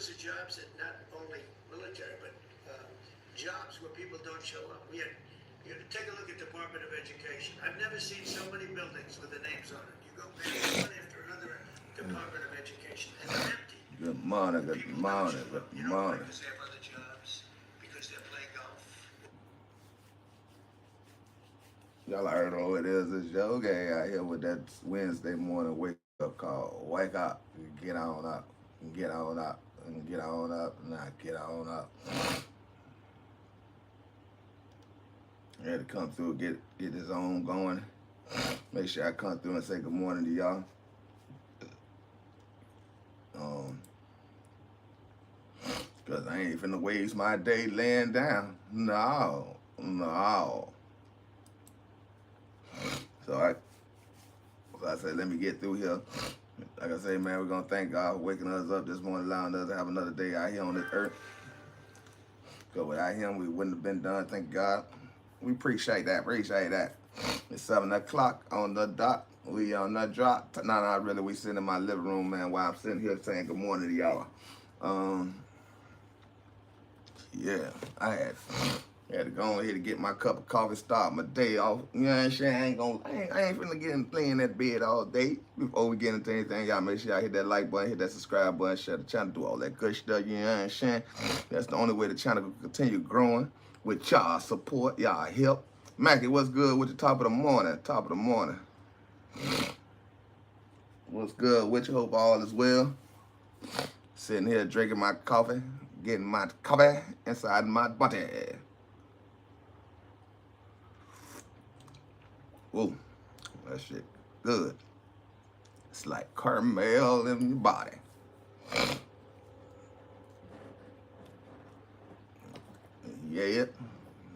those are jobs that not only military, but jobs where people don't show up. You take a look at Department of Education. I've never seen so many buildings with the names on it. You go past one after another Department of Education, and they're empty. Good morning, good morning, good morning. Because they have other jobs, because they're playing golf. Y'all heard all it is. It's Yogi out here with that Wednesday morning wake up call. Wake up, get on up, get on up, and get on up, now get on up. I had to come through, get this on going. Make sure I come through and say good morning to y'all. Cause I ain't finna waste my day laying down. No. So I said, let me get through here. Like I say, man, we're gonna thank God for waking us up this morning, allowing us to have another day out here on this earth. Cause without him, we wouldn't have been done. Thank God. We appreciate that. It's 7 o'clock on the dot. We on the drop. No, not really. We sitting in my living room, man, while I'm sitting here saying good morning to y'all. Yeah, I had to go on here to get my cup of coffee, start my day off. You know what I'm saying? I ain't finna get in lay in that bed all day. Before we get into anything, y'all make sure y'all hit that like button, hit that subscribe button, share the channel, do all that good stuff. You know what I'm saying? That's the only way the channel will continue growing with y'all support, y'all help. Mackie, what's good with the top of the morning? What's good with you? Hope all is well. Sitting here drinking my coffee, getting my coffee inside my body. Whoa, that shit good. It's like caramel in your body. Yeah,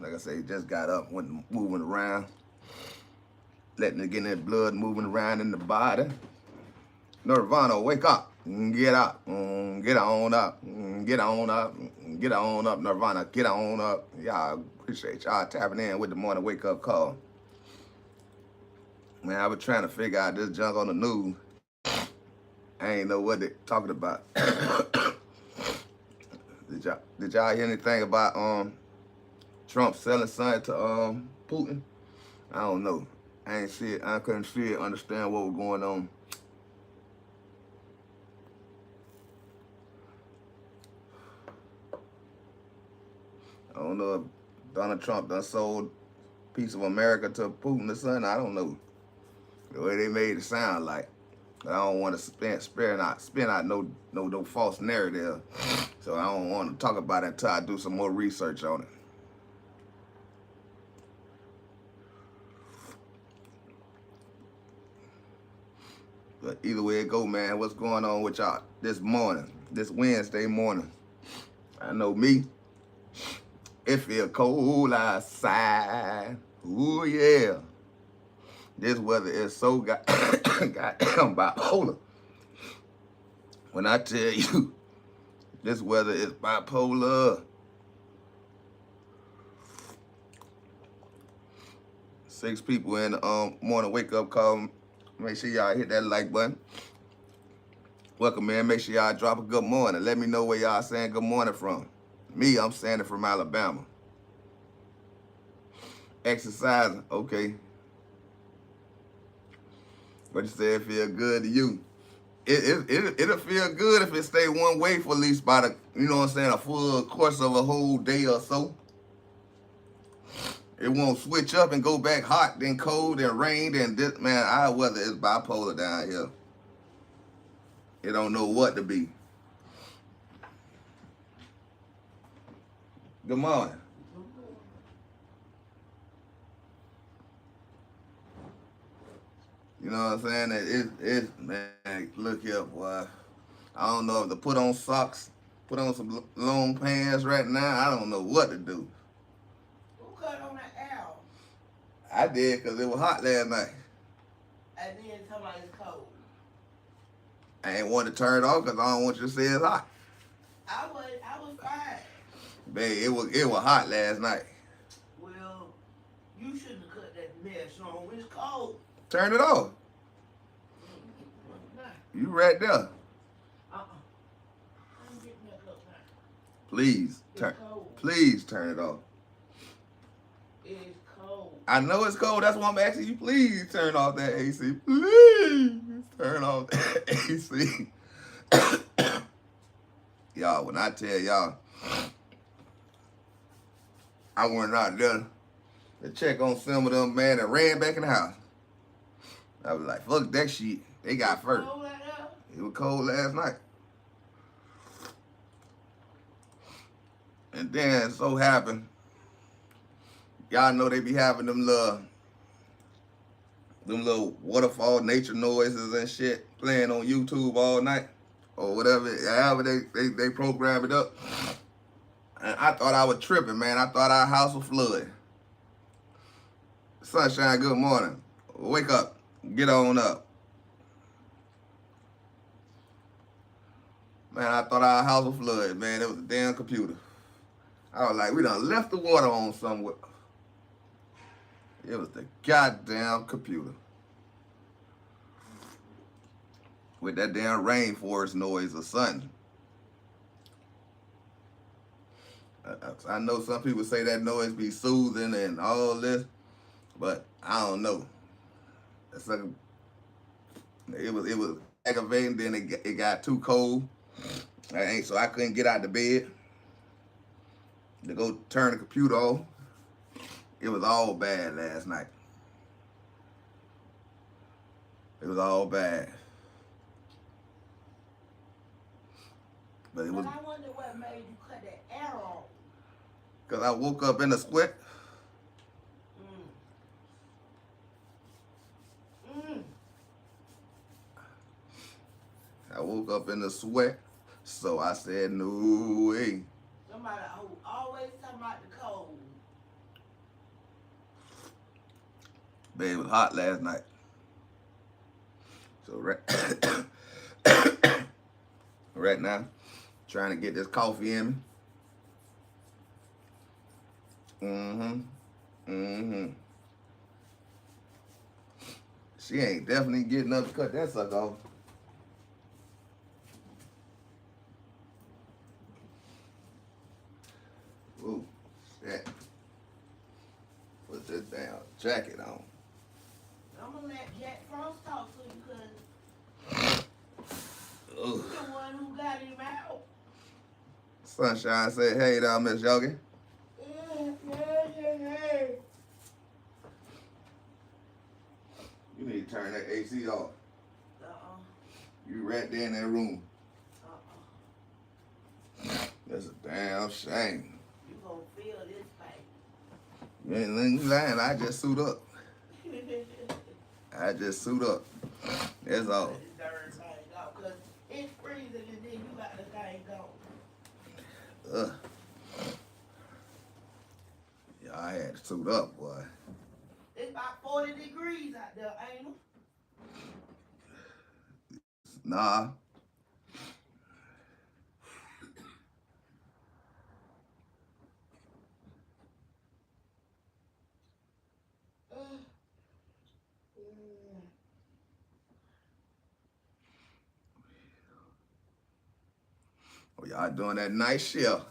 like I say, just got up, went moving around, letting it get that blood moving around in the body. Nirvana, wake up, get up, get on up, get on up, get on up, Nirvana, get on up. Y'all appreciate y'all tapping in with the morning wake up call. Man, I was trying to figure out this junk on the news. I ain't know what they talking about. Did y'all hear anything about Trump selling something to Putin? I don't know. I ain't see it. I couldn't see it, understand what was going on. I don't know if Donald Trump done sold a piece of America to Putin or something. I don't know. The way they made it sound like. But I don't want to spin out no false narrative. So I don't want to talk about it until I do some more research on it. But either way it go, man, what's going on with y'all this morning, this Wednesday morning? I know me. It feel cold outside. Ooh, yeah. This weather is so goddamn bipolar. When I tell you, this weather is bipolar. 6 people in the morning wake up call. Make sure y'all hit that like button. Welcome, man. Make sure y'all drop a good morning. Let me know where y'all saying good morning from. Me, I'm saying it from Alabama. Exercising, okay. But you say it feel good to you. It'll feel good if it stay one way for at least about a full course of a whole day or so. It won't switch up and go back hot, then cold, then rain, then this. Man, our weather is bipolar down here. It don't know what to be. Good morning. You know what I'm saying? It's man, look here, boy. I don't know if to put on socks, put on some long pants right now. I don't know what to do. Who cut on the L? I did because it was hot last night. And then somebody's cold. I ain't want to turn it off because I don't want you to say it's hot. I was fine. Babe, it was hot last night. Well, you shouldn't have cut that mess on. It's cold. Turn it off. You right there. I'm getting that Please It's turn. cold. Please turn it off. It's cold. I know it's cold. That's why I'm asking you. Please turn off that AC. Please turn off that AC. Y'all, when I tell y'all, I went out there to check on some of them, man, and ran back in the house. I was like, fuck that shit. They got first. Cold like that? It was cold last night. And then so happened, y'all know they be having them little waterfall nature noises and shit playing on YouTube all night or whatever, however they program it up. And I thought I was tripping, man. I thought our house was flooded. Sunshine, good morning. Wake up. Get on up. Man, I thought our house was flooded, man. It was a damn computer. I was like, we done left the water on somewhere. It was the goddamn computer. With that damn rainforest noise or something. I know some people say that noise be soothing and all this, but I don't know. It's like, it was aggravating. Then it got too cold. So I couldn't get out of the bed to go turn the computer off. It was all bad last night. It was all bad. But it was. But I wonder what made you cut that arrow. Because I woke up in a sweat. I woke up in a sweat. So I said, no way. Somebody who always talking about the cold. But it was hot last night. So right now, trying to get this coffee in me. She ain't definitely getting up to cut that sucker off. Ooh, shit. Put this damn jacket on. I'm gonna let Jack Frost talk to you because you're Ugh. the one who got him out. Sunshine said, hey there, Miss Yogi. You need to turn that AC off. You right there in that room. That's a damn shame. You gonna feel this pain. You ain't lying. I just suit up. I just suit up. That's all. Let this darn thing go, 'cause it's freezing and then you got the thing going. Ugh. Yeah, I had to suit up, boy. It's about 40 degrees out there, ain't it? Nah. Oh, y'all doing that night shift.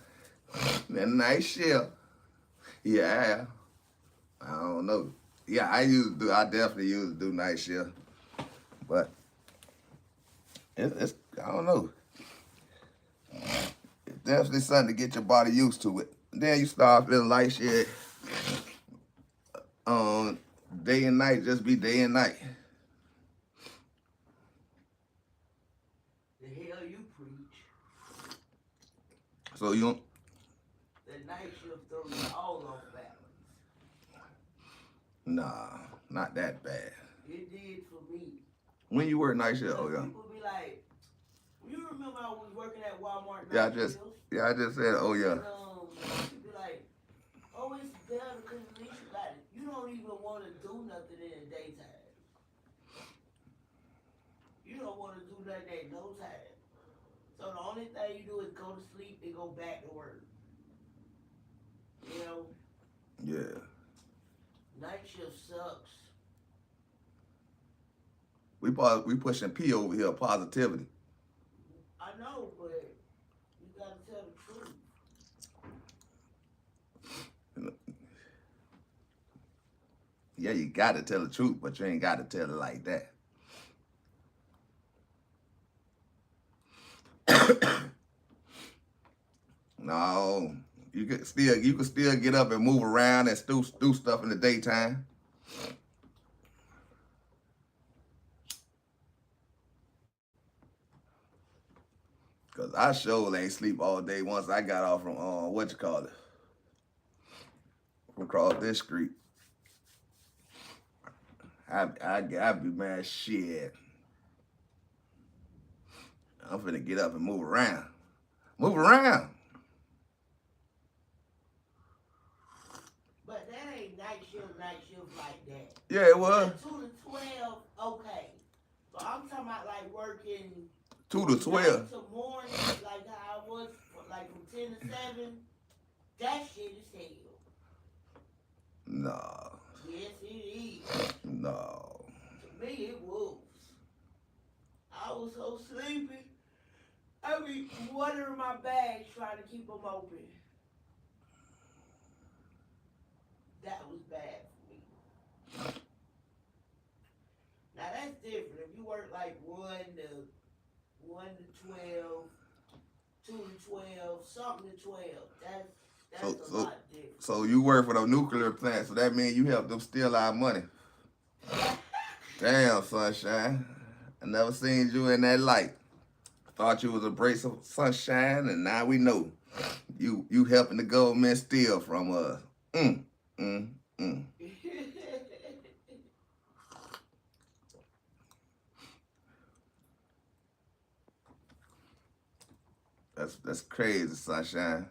That night shift. Yeah. I don't know. Yeah, I definitely used to do night shift. But it's I don't know. It's definitely something to get your body used to it. Then you start feeling like shit. Day and night, just be day and night. The hell you preach. So you don't. The night shift throws you all off balance. Nah, not that bad. It did for me. When you work night shift, oh yeah. People be like, you remember I was working at Walmart Yeah, night shifts? I just said, oh yeah. And, people be like, oh, it's better because at least you don't even want to do nothing in the daytime. You don't want to do nothing at no time. So the only thing you do is go to sleep and go back to work. You know? Yeah. Night shift sucks. We pushing P over here, positivity. I know, but you gotta tell the truth. Yeah, you got to tell the truth, but you ain't got to tell it like that. No, you can still get up and move around and do stuff in the daytime. Cause I sure ain't sleep all day once I got off from from across this street. I be mad shit. I'm finna get up and move around. Move around. But that ain't night shift like that. Yeah, it was. Like 2 to 12, okay. But I'm talking about like working 2 to 12. to morning, like how I was, like from 10 to 7. That shit is hell. No. Yes, it is. No. To me, it was. I was so sleepy. I be watering my bags trying to keep them open. That was bad for me. Now that's different. If you work like 1 to 12, 2 to 12, something to 12, that's a lot different. So you work for the nuclear plant, so that means you help them steal our money. Damn, sunshine. I never seen you in that light. Thought you was a brace of sunshine, and now we know you helping the government steal from us. That's crazy, sunshine.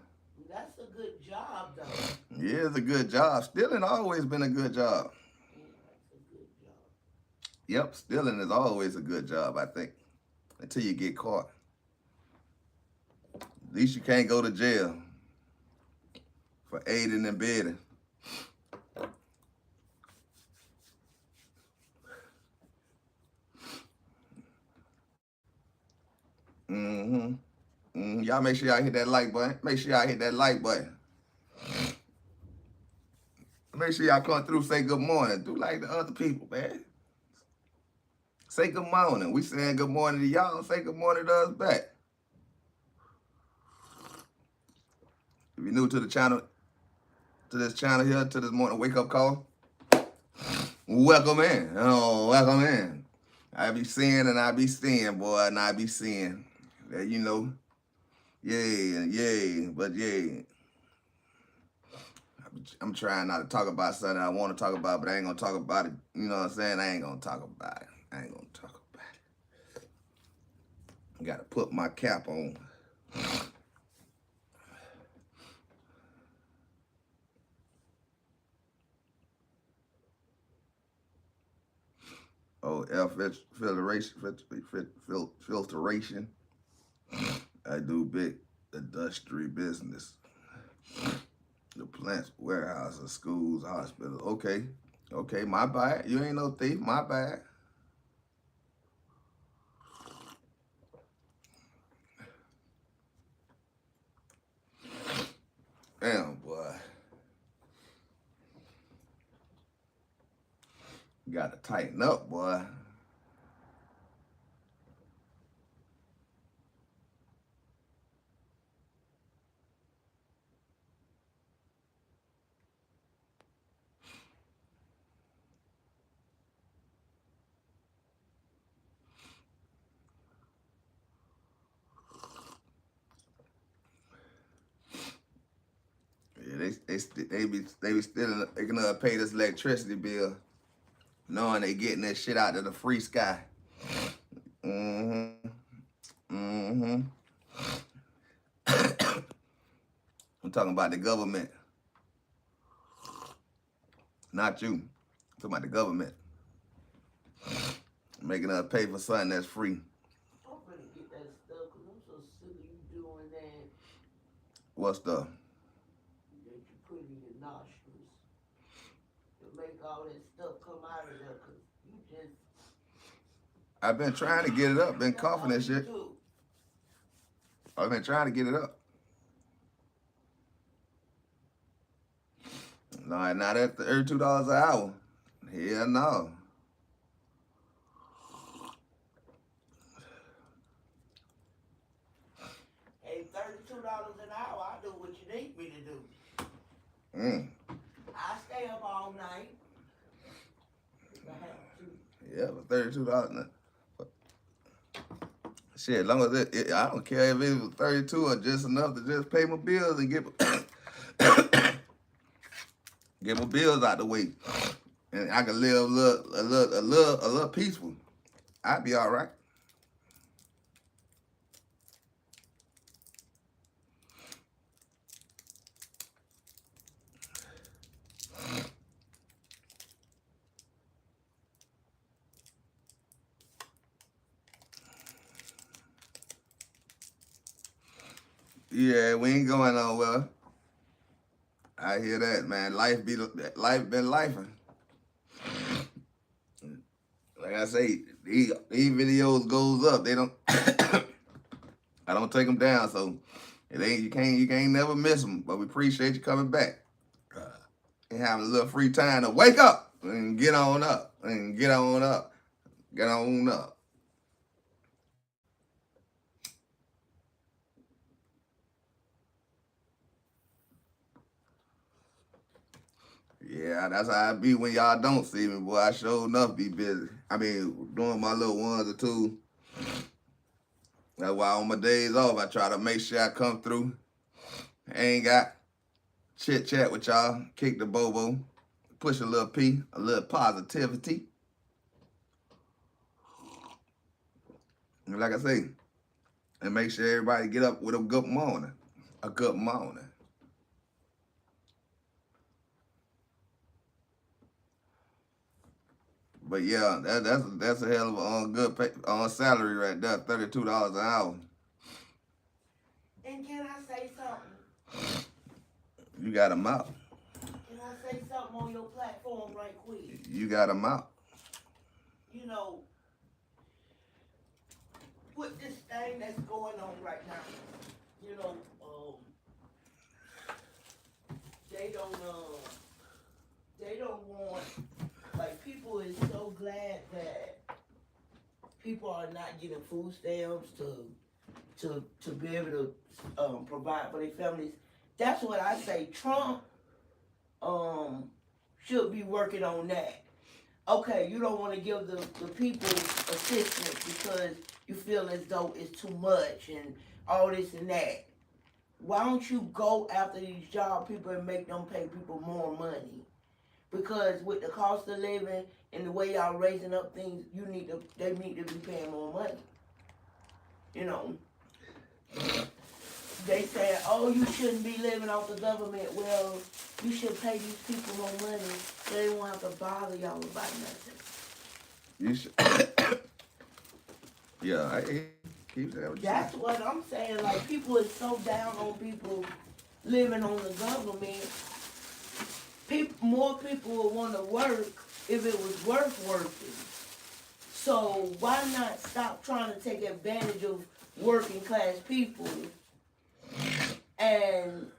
That's a good job, though. Yeah, it's a good job. Stealing always been a good job. Yeah, that's a good job. Yep, stealing is always a good job, I think, until you get caught. At least you can't go to jail for aiding and abetting. Y'all make sure y'all hit that like button. Make sure y'all hit that like button. Make sure y'all come through, say good morning. Do like the other people, man. Say good morning. We saying good morning to y'all. Say good morning to us back. If you're new to the channel, to this channel here, to this morning wake up call, welcome in. Oh, welcome in. I be seeing and I be seeing, boy, and I be seeing that, you know, yay, but yay. I'm trying not to talk about something I want to talk about, but I ain't gonna talk about it. You know what I'm saying? I ain't gonna talk about it. Gotta put my cap on. Oh, filtration. I do big industry business. The plants, warehouses, schools, hospitals. Okay, my bad. You ain't no thief, my bad. Damn, boy. Gotta tighten up, boy. Yeah, they be still they gonna pay this electricity bill, knowing they getting that shit out of the free sky. I'm talking about the government, not you. I'm talking about the government making us pay for something that's free. I'm gonna get that stuff because I'm so sick of you doing that. What stuff? That you put in your nostrils to make all that stuff come out of there because you just. I've been trying to get it up, been coughing that shit. I've been trying to get it up. No, not at $32 an hour. Hell no. Hey, $32 an hour, I do what you need me to do. Mm. I stay up all night if I have to. Yeah, but $32. Shit, as long as I don't care if it was 32 or just enough to just pay my bills and get get my bills out the way, and I can live a little peaceful. I'd be all right. Yeah, we ain't going nowhere. I hear that, man. Life been lifing. Like I say, these videos goes up. They don't. I don't take them down, so it ain't you can't never miss them. But we appreciate you coming back and having a little free time to wake up and get on up and get on up, get on up. Yeah, that's how I be when y'all don't see me, boy. I sure enough be busy. I mean, doing my little ones or two. That's why on my days off, I try to make sure I come through. I ain't got chit chat with y'all, kick the bobo, push a little P, a little positivity. And like I say, and make sure everybody get up with a good morning. A good morning. But yeah, that's a hell of a good pay, salary right there, $32 an hour. And can I say something? You got them out. Can I say something on your platform right quick? You got them out. You know, with this thing that's going on right now, you know, they don't want, like, people is so glad that people are not getting food stamps to be able to provide for their families. That's what I say. Trump should be working on that. Okay, you don't want to give the people assistance because you feel as though it's too much and all this and that. Why don't you go after these job people and make them pay people more money? Because with the cost of living and the way y'all raising up things, they need to be paying more money. You know, they say, oh, you shouldn't be living off the government. Well, you should pay these people more money so they won't have to bother y'all about nothing. You should. Yeah, I keep saying what That's what I'm saying. Like, people is so down on people living on the government. More people would want to work if it was worth working. So why not stop trying to take advantage of working class people and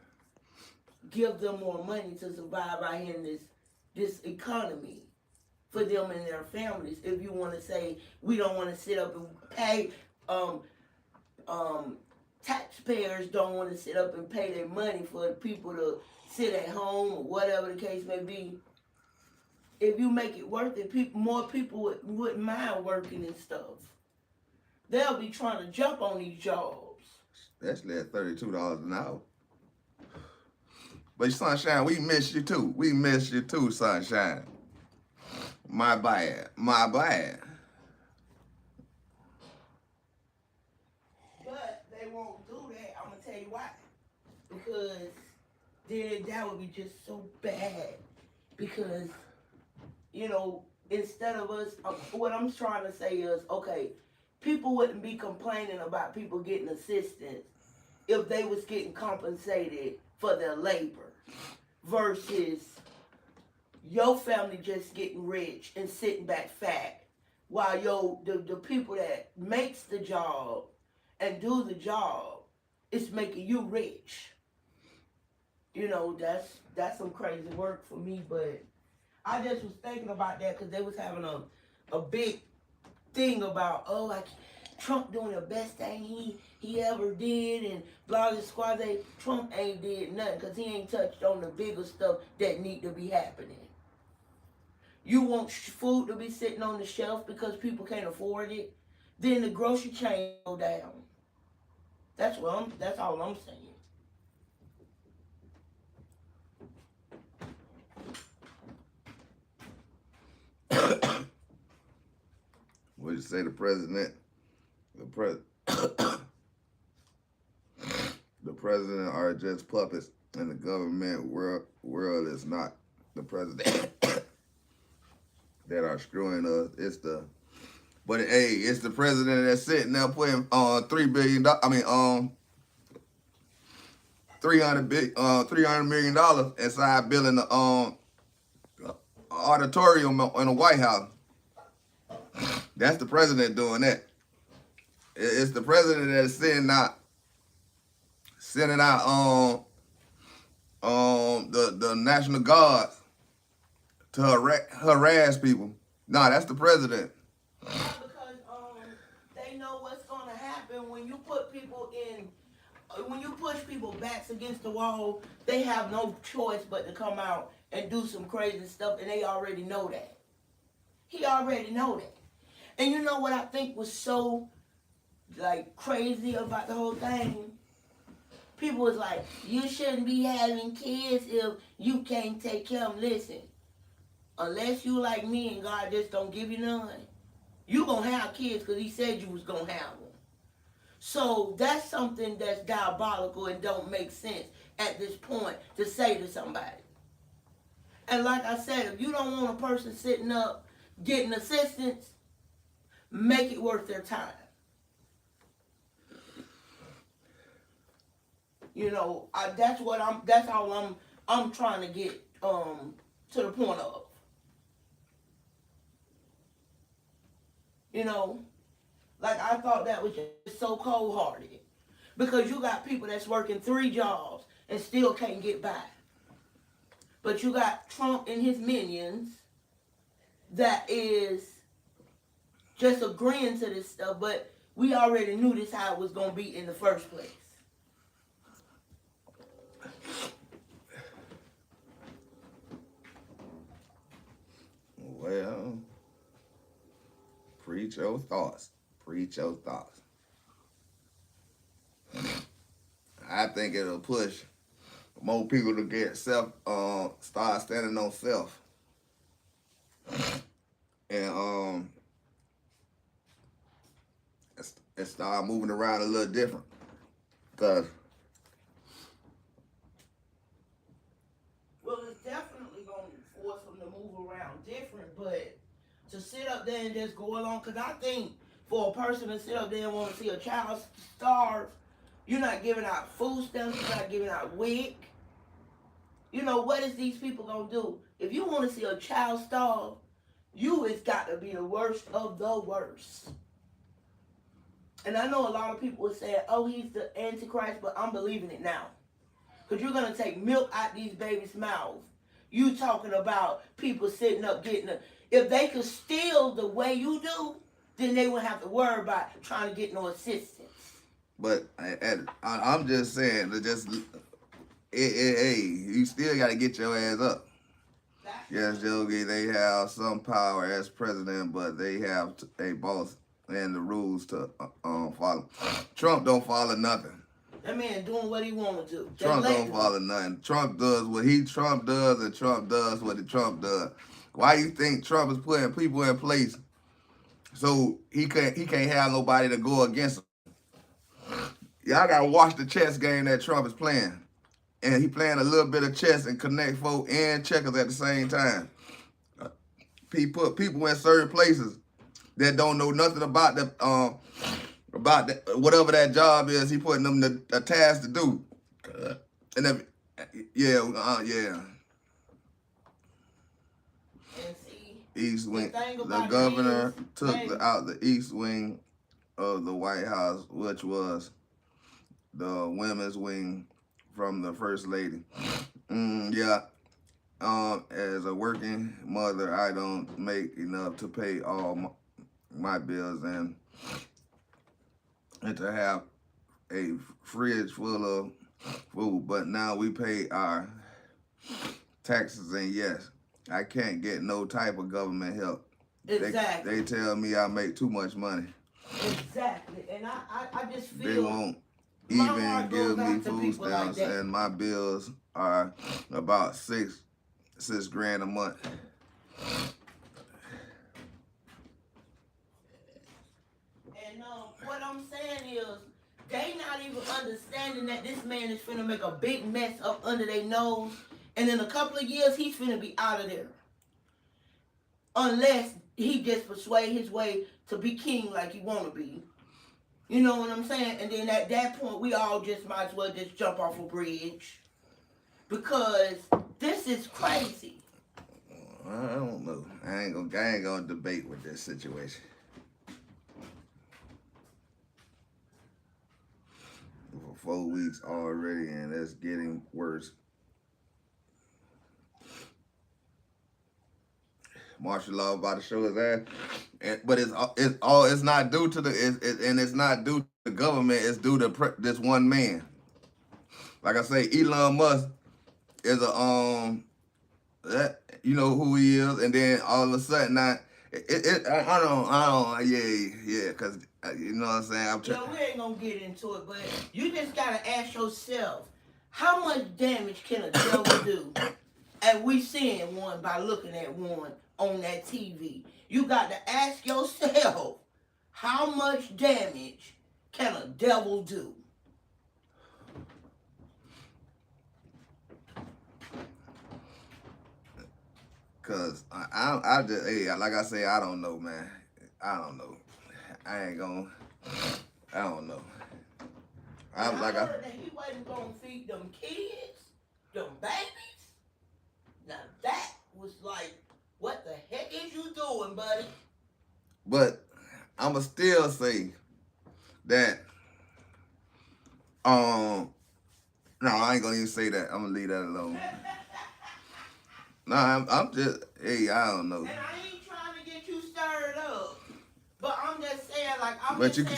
give them more money to survive out here in this economy for them and their families? If you want to say we don't want to sit up and pay, taxpayers don't want to sit up and pay their money for people to sit at home or whatever the case may be. If you make it worth it, more people wouldn't mind working and stuff. They'll be trying to jump on these jobs. Especially at $32 an hour. But Sunshine, we miss you too. We miss you too, Sunshine. My bad. My bad. But they won't do that. I'm going to tell you why. Because then that would be just so bad. Because, you know, instead of us, what I'm trying to say is, okay, people wouldn't be complaining about people getting assistance if they was getting compensated for their labor versus your family just getting rich and sitting back fat while the people that makes the job and do the job is making you rich. You know, that's some crazy work for me, but I just was thinking about that because they was having a big thing about, oh, like Trump doing the best thing he ever did and blah blah squad. Trump ain't did nothing because he ain't touched on the bigger stuff that need to be happening. You want food to be sitting on the shelf because people can't afford it, then the grocery chain go down. That's all I'm saying. What you say, the president? The the president are just puppets, and the government world is not the president that are screwing us. It's the president that's sitting there putting $3 billion. I mean, $300 million inside building the auditorium in the White House. That's the president doing that. It's the president that's sending out the National Guard to harass people. Nah, that's the president. Because they know what's gonna happen when you put people in. When you push people backs against the wall, they have no choice but to come out and do some crazy stuff, and they already know that. He already know that. And you know what I think was so like crazy about the whole thing? People was like, you shouldn't be having kids if you can't take care of them. Listen, unless you like me and God just don't give you none, you gonna have kids because he said you was gonna have them. So that's something that's diabolical and don't make sense at this point to say to somebody. And like I said, if you don't want a person sitting up getting assistance, make it worth their time. You know, that's all I'm trying to get to the point of. You know, like I thought that was just so cold-hearted. Because you got people that's working 3 jobs and still can't get by. But you got Trump and his minions that is just agreeing to this stuff, but we already knew this how it was going to be in the first place. Well, preach your thoughts. Preach your thoughts. I think it'll push more people to get start standing on self. And start moving around a little different. Cause Well, it's definitely going to force them to move around different, but to sit up there and just go along, because I think for a person to sit up there and want to see a child starve, you're not giving out food stamps, you're not giving out WIC. You know, what is these people going to do? If you want to see a child starve, it's got to be the worst of the worst. And I know a lot of people would say, oh, he's the Antichrist, but I'm believing it now. Because you're going to take milk out these babies' mouths. You talking about people sitting up getting if they could steal the way you do, then they wouldn't have to worry about trying to get no assistance. But I'm just saying, you still got to get your ass up. Yes, Yogi, they have some power as president, but they have a boss and the rules to follow. Trump don't follow nothing. That man doing what he want to do. Trump don't follow nothing. Trump does what Trump does, and Trump does what Trump does. Why you think Trump is putting people in place so he can't have nobody to go against him? Y'all gotta watch the chess game that Trump is playing. And he playing a little bit of chess and connect folk and checkers at the same time. He put people in certain places that don't know nothing about whatever that job is. He putting them a task to do. And if, yeah. And see, East wing. The governor took out the east wing of the White House, which was the women's wing from the first lady. Yeah. as a working mother, I don't make enough to pay all my bills and to have a fridge full of food. But now we pay our taxes, and yes, I can't get no type of government help. Exactly. They tell me I make too much money. Exactly. And I just feel They won't my even heart give goes me out to food people like stamps, that. and my bills are about six grand a month. And what I'm saying is, they not even understanding that this man is finna make a big mess up under their nose, and in a couple of years he's finna be out of there. Unless he just persuade his way to be king like he wanna be. You know what I'm saying? And then at that point, we all just might as well just jump off a bridge. Because this is crazy. I don't know. I ain't gonna debate with this situation. For 4 weeks already, and it's getting worse. Martial law about to show his ass, but it's not due to it's not due to the government. It's due to this one man. Like I say, Elon Musk is that you know who he is, and then all of a sudden I don't yeah, cause you know what I'm saying. I'm Yeah, we ain't gonna get into it, but you just gotta ask yourself, how much damage can a devil do? And we seeing one by looking at one on that TV. You got to ask yourself, how much damage can a devil do? Cause I just like I say, I don't know, man. I don't know. I don't know. I heard that he wasn't gonna feed them kids, them babies. Now that was like, what the heck is you doing, buddy? But I'ma still say that no, I ain't gonna even say that. I'm gonna leave that alone. No, I'm just I don't know. And I ain't trying to get you stirred up, but I'm just saying, like, I'm but just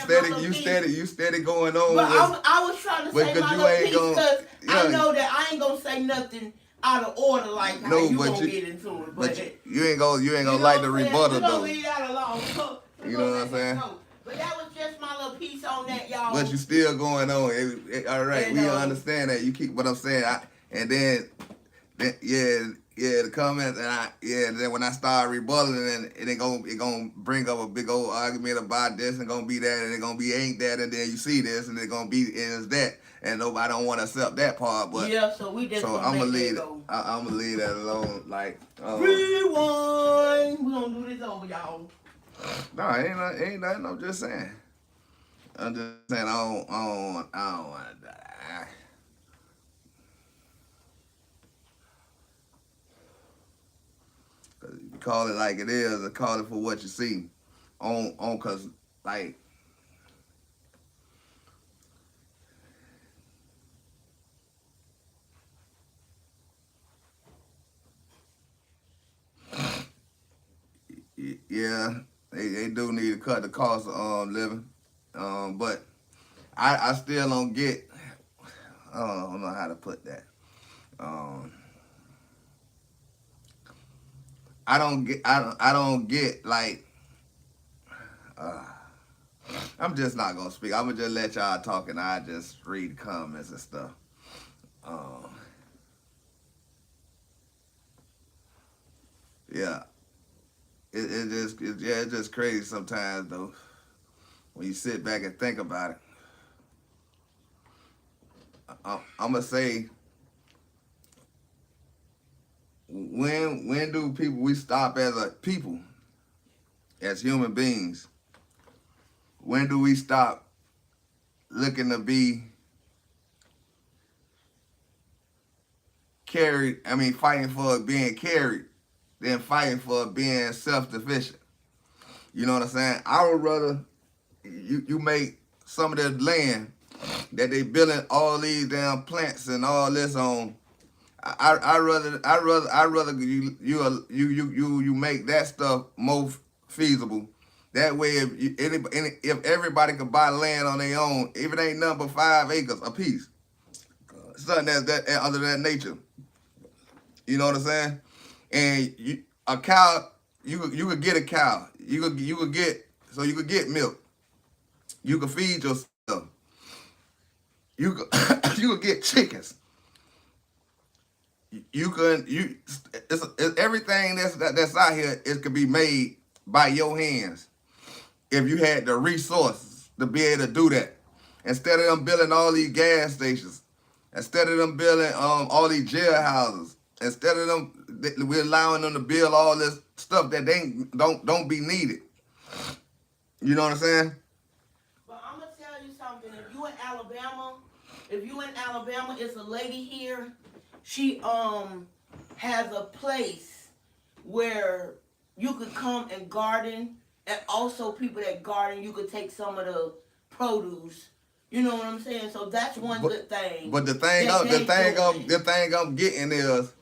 you saying you steady going on. But I was trying to say my little piece because I know that I ain't gonna say nothing out of order like how you gonna get into it. But you ain't gonna like the rebuttal though. Leave that alone. You know what I'm saying? But that was just my little piece on that, y'all. But you still going on. All right, we understand that. You keep what I'm saying. And then the comments and then when I start rebutting and it gonna bring up a big old argument about this and gonna be that and it gonna be ain't that and then you see this and it gonna be is that and nobody don't want to accept that part. But yeah, so we just I'm gonna leave it. I'm gonna leave that alone. Like rewind. We gonna do this over, y'all. No, ain't nothing. I'm just saying. I don't want to die. You call it like it is, or call it for what you see. Cause like. Yeah, they do need to cut the cost of living, but I still don't get. I don't know how to put that. I don't get like. I'm just not gonna speak. I'm gonna just let y'all talk and I just read comments and stuff. Yeah. It's just crazy sometimes though. When you sit back and think about it. I'm gonna say, when do we stop as a people, as human beings? When do we stop looking to be carried? I mean, fighting for being carried, than fighting for being self-sufficient. You know what I'm saying? I would rather you make some of the land that they building all these damn plants and all this on. I rather you make that stuff more feasible. That way, if everybody could buy land on their own, if it ain't nothing but 5 acres a piece, something that under that nature, you know what I'm saying? And a cow, you could get a cow, you could get so you could get milk, you could feed yourself, you could you could get chickens. It's everything that's out here. It could be made by your hands if you had the resources to be able to do that. Instead of them building all these gas stations, instead of them building all these jailhouses, instead of we're allowing them to build all this stuff that they don't be needed. You know what I'm saying? But I'm gonna tell you something. If you in Alabama, it's a lady here. She has a place where you could come and garden, and also people that garden, you could take some of the produce. You know what I'm saying? So that's one good thing. But the thing I'm getting is,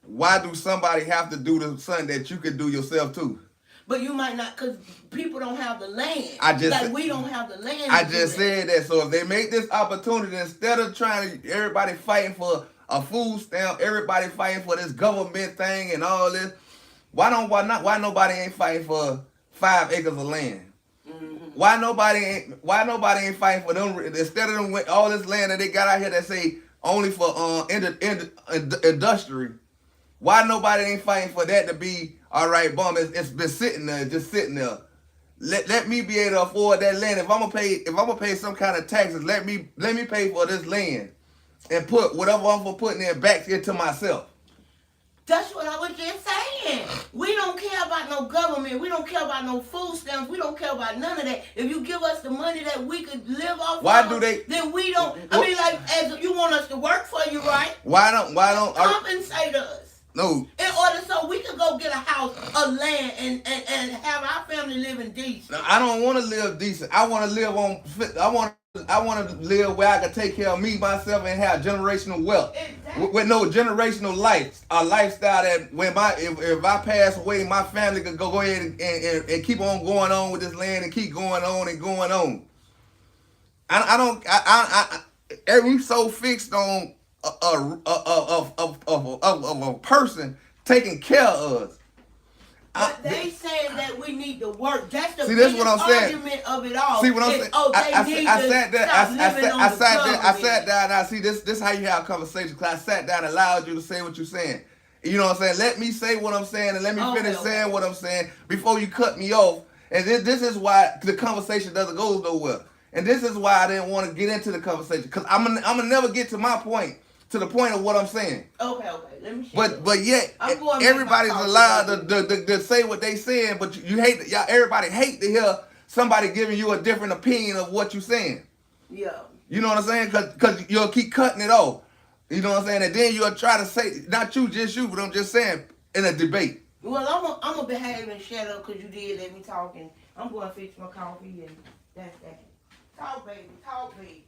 why do somebody have to do something that you could do yourself too? But you might not, because people don't have the land. We don't have the land. I just said that. So if they make this opportunity, instead of trying to, everybody fighting for a food stamp, everybody fighting for this government thing and all this, why nobody ain't fighting for 5 acres of land? Mm-hmm. Why nobody ain't fighting for them, instead of them all this land that they got out here that say only for industry? Why nobody ain't fighting for that to be all right? Boom, it's been sitting there, just sitting there. Let me be able to afford that land. If I'm gonna pay some kind of taxes, let me pay for this land and put whatever I'm putting in back into myself. That's what I was just saying. We don't care about no government. We don't care about no food stamps. We don't care about none of that. If you give us the money that we could live off then we don't. I mean, like, as you want us to work for you, right? Why don't compensate us? No. In order so we could go get a house, a land, and have our family living decent. No, I don't want to live decent. I want to live on. I want to live where I can take care of me, myself, and have generational wealth. Exactly. With no generational life, a lifestyle that if I pass away, my family could go ahead and keep on going on with this land and keep going on and going on. We so fixed on a person taking care of us. But they say that we need to work. That's the biggest argument of it all. See what I'm saying? I sat down. I see this how you have a conversation. Cause I sat down and allowed you to say what you're saying. You know what I'm saying? Let me say what I'm saying and let me finish saying what I'm saying before you cut me off. And this is why the conversation doesn't go nowhere. And this is why I didn't want to get into the conversation, because I'm gonna never get to my point, to the point of what I'm saying. Okay. Let me. But yet everybody's allowed to say what they saying, but you hate everybody hate to hear somebody giving you a different opinion of what you're saying. Yeah. You know what I'm saying? Because you'll keep cutting it off. You know what I'm saying? And then you'll try to say, not you, just you, but I'm just saying, in a debate. Well, I'm gonna behave and shut up because you did let me talk, and I'm going to fix my coffee, and that's that. Talk, baby. Talk, baby.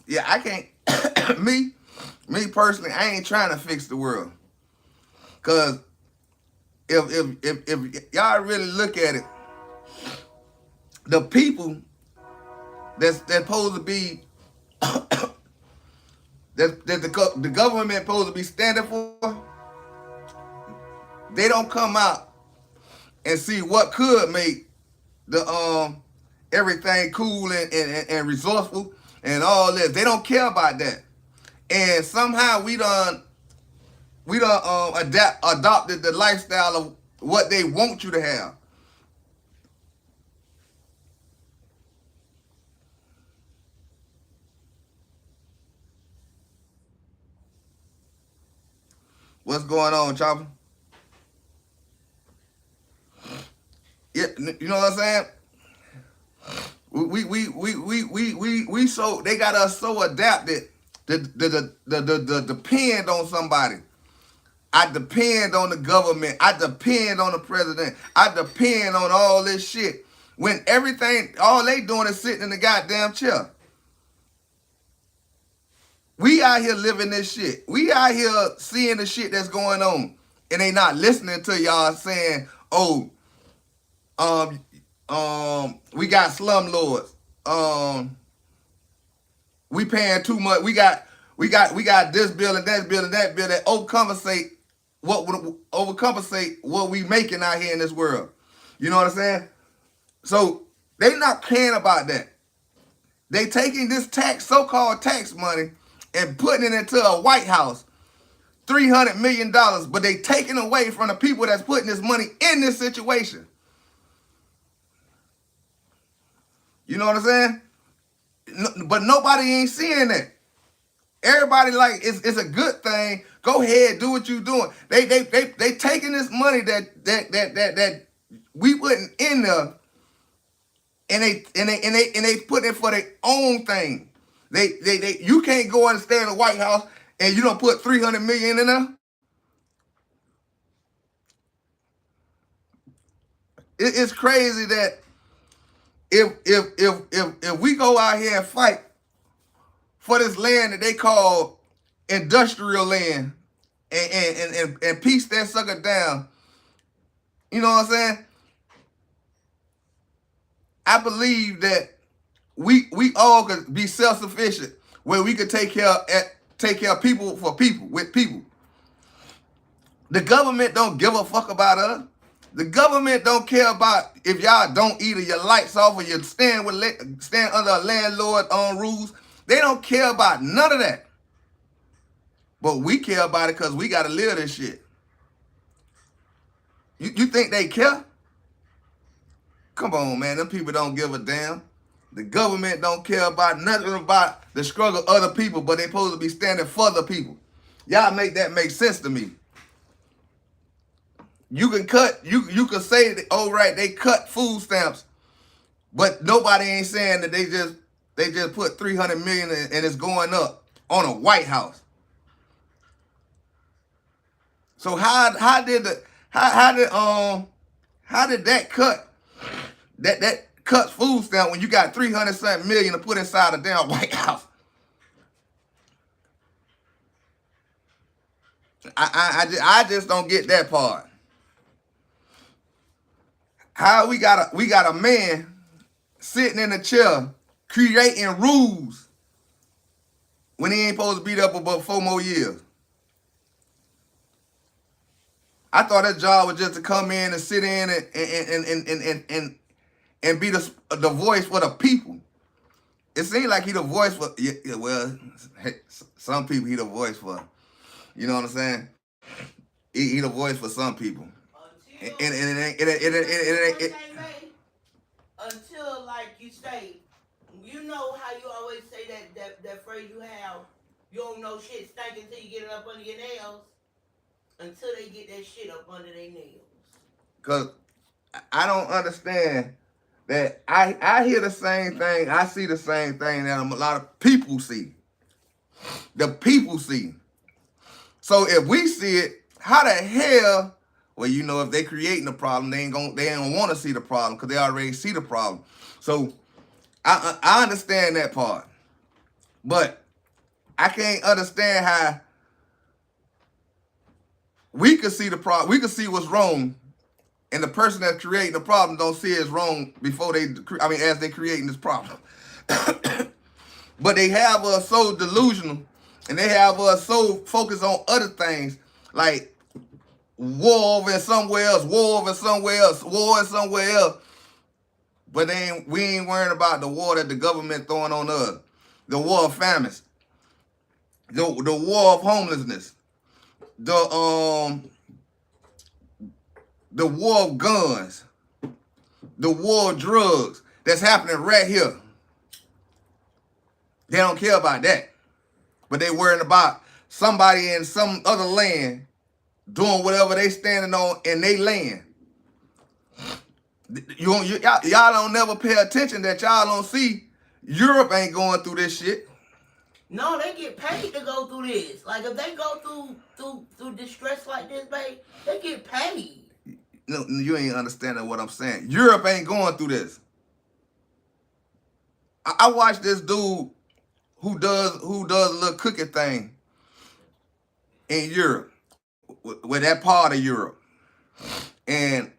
Yeah, I can't. me personally, I ain't trying to fix the world. Cause if y'all really look at it, the people that's supposed to be that the government supposed to be standing for, they don't come out and see what could make the everything cool and resourceful and all this. They don't care about that. And somehow we done adopted the lifestyle of what they want you to have. What's going on, Chopper? Yeah, You know what I'm saying? We so they got us so adapted to depend on somebody. I depend on the government. I depend on the president. I depend on all this shit. When everything, all they doing is sitting in the goddamn chair. We out here living this shit. We out here seeing the shit that's going on. And they not listening to y'all saying, oh, we got slumlords. We paying too much. We got this bill and that bill and that bill that overcompensate what we making out here in this world. You know what I'm saying? So they not caring about that. They taking this so-called tax money and putting it into a White House, $300 million, but they taking away from the people that's putting this money in this situation. You know what I'm saying? No, but nobody ain't seeing that. Everybody like it's a good thing. Go ahead, do what you doing. They taking this money that we putting in there, and they put it for their own thing. They you can't go and stay in the White House and you don't put $300 million in there. It's crazy that if we go out here and fight for this land that they call industrial land and piece that sucker down, you know what I'm saying? I believe that we all could be self-sufficient, where we could take care of people for people with people. The government don't give a fuck about us. The government don't care about if y'all don't either your lights off or you stand under a landlord on rules. They don't care about none of that. But we care about it because we got to live this shit. You think they care? Come on, man. Them people don't give a damn. The government don't care about nothing about the struggle of other people, but they supposed to be standing for the people. Y'all make that make sense to me. You can can say that, oh right, they cut food stamps, but nobody ain't saying that they just put $300 million and it's going up on a White House. So how did that cut food stamp when you got $300 million to put inside a damn White House? I just don't get that part. How we got a man sitting in a chair creating rules when he ain't supposed to be there for about 4 more years. I thought that job was just to come in and sit in and be the voice for the people. It seems like he the voice for, well, some people he the voice for. You know what I'm saying? He the voice for some people. Until like you say, you know how you always say that phrase you have, you don't know shit stank until you get it up under your nails. Until they get that shit up under their nails. Cause I don't understand that I hear the same thing, I see the same thing that a lot of people see. The people see. So if we see it, how the hell? Well, you know, if they creating the problem, they don't want to see the problem because they already see the problem. So I understand that part, but I can't understand how we could see the problem. We could see what's wrong, and the person that's creating the problem don't see it's wrong before as they creating this problem. But they have us so delusional, and they have us so focused on other things like war over somewhere else, war over somewhere else, war somewhere else. But we ain't worrying about the war that the government throwing on us, the war of famines, the war of homelessness, the war of guns, the war of drugs that's happening right here. They don't care about that, but they worrying about somebody in some other land doing whatever they standing on in their land. Y'all don't never pay attention that y'all don't see Europe ain't going through this shit. No, they get paid to go through this. Like if they go through distress like this, babe, they get paid. No, you ain't understanding what I'm saying. Europe ain't going through this. I watched this dude who does a little cooking thing in Europe, with that part of Europe, and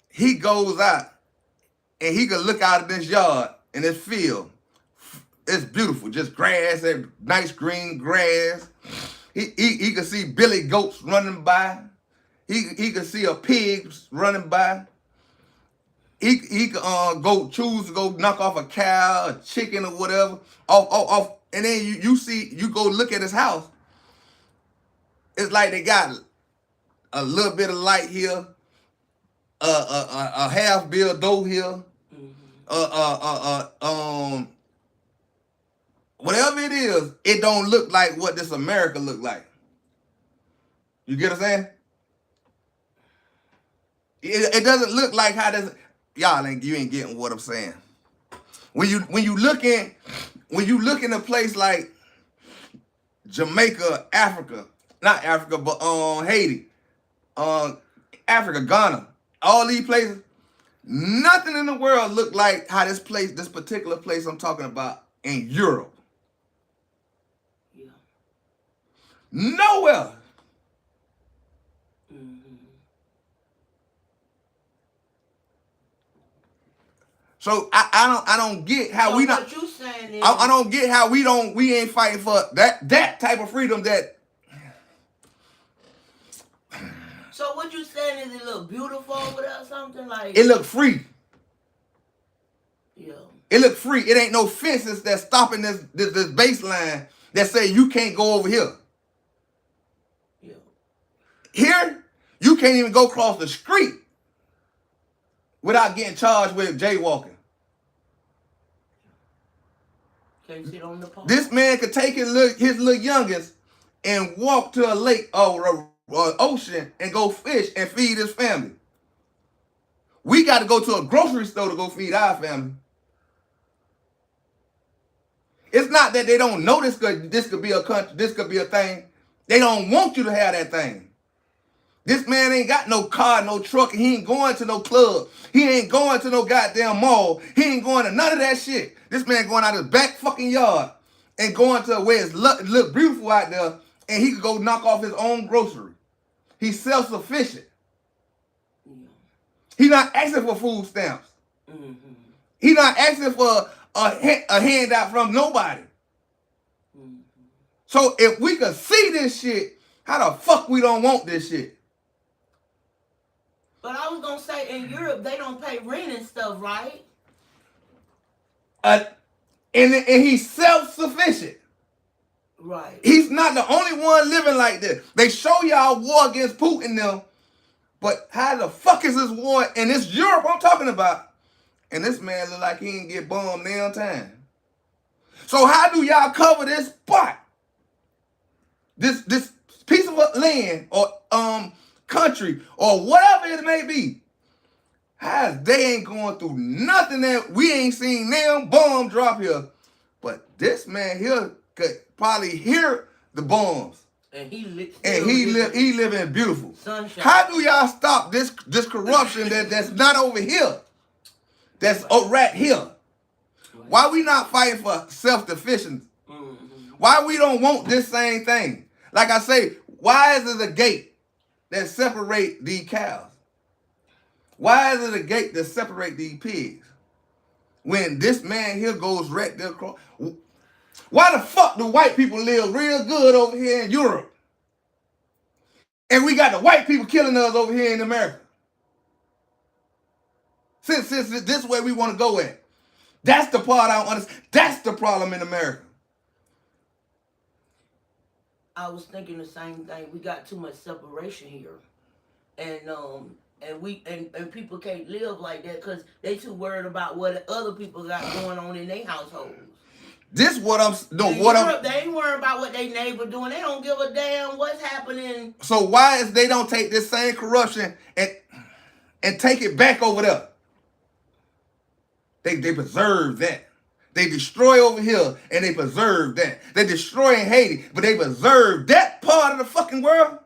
he goes out and he can look out at this yard and this field. It's beautiful, just grass and nice green grass. He can see billy goats running by. He can see a pig running by. He can choose to go knock off a cow, a chicken, or whatever off, and then you go look at his house. It's like they got a little bit of light here, a half built door here, whatever it is, it don't look like what this America look like. You get what I'm saying? It doesn't look like how this. You ain't getting what I'm saying. When you look in a place like Jamaica, Africa, not Africa, but Haiti, Africa, Ghana, all these places, nothing in the world look like how this particular place I'm talking about in Europe. Yeah. Nowhere. So I don't get how we not. What you saying is, I don't get how we ain't fighting for that type of freedom that. So what you saying is it look beautiful over there or something like? It look free. Yeah. It look free. It ain't no fences that's stopping this baseline that say you can't go over here. Yeah. Here, you can't even go across the street without getting charged with jaywalking. Can't sit on the pole. This man could take his little youngest and walk to a lake or ocean and go fish and feed his family. We got to go to a grocery store to go feed our family. It's not that they don't know this could be a country, this could be a thing. They don't want you to have that thing. This man ain't got no car, no truck, and he ain't going to no club. He ain't going to no goddamn mall. He ain't going to none of that shit. This man going out his back fucking yard and going to where it look beautiful out there, and he could go knock off his own grocery. He's self-sufficient. Yeah. He's not asking for food stamps. Mm-hmm. He's not asking for a handout from nobody. Mm-hmm. So if we could see this shit, how the fuck we don't want this shit? But I was gonna say in Europe they don't pay rent and stuff, right? And he's self-sufficient. Right. He's not the only one living like this. They show y'all war against Putin now, but how the fuck is this war? And it's Europe I'm talking about. And this man look like he ain't get bombed nail time. So how do y'all cover this spot? This piece of land or country or whatever it may be. How they ain't going through nothing that we ain't seen them bomb drop here. But this man here could probably hear the bombs. And he living beautiful. Sunshine. How do y'all stop this corruption that's not over here? That's right here. Why we not fighting for self-sufficiency? Mm-hmm. Why we don't want this same thing? Like I say, why is it a gate that separate these cows? Why is it a gate that separate these pigs? When this man here goes right there across. Why the fuck do white people live real good over here in Europe? And we got the white people killing us over here in America? Since this way we want to go at. That's the part I don't understand. That's the problem in America. I was thinking the same thing. We got too much separation here. And people can't live like that because they too worried about what other people got going on in their households. This what I'm They ain't worried about what they neighbor doing. They don't give a damn what's happening. So why is they don't take this same corruption and take it back over there? They preserve that. They destroy over here and they preserve that. They destroy in Haiti, but they preserve that part of the fucking world.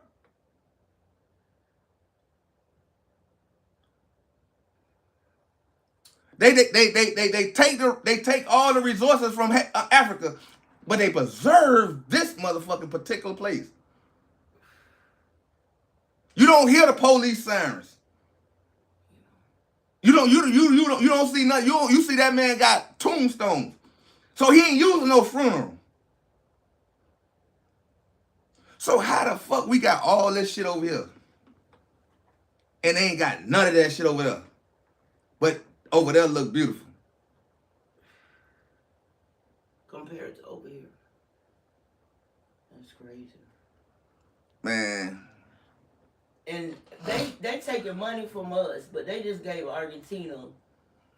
They take all the resources from Africa, but they preserve this motherfucking particular place. You don't hear the police sirens. You don't see nothing. You see that man got tombstones, so he ain't using no funeral. So how the fuck we got all this shit over here, and they ain't got none of that shit over there, but over there look beautiful compared to over here? That's crazy, man. And they taking money from us, but they just gave Argentina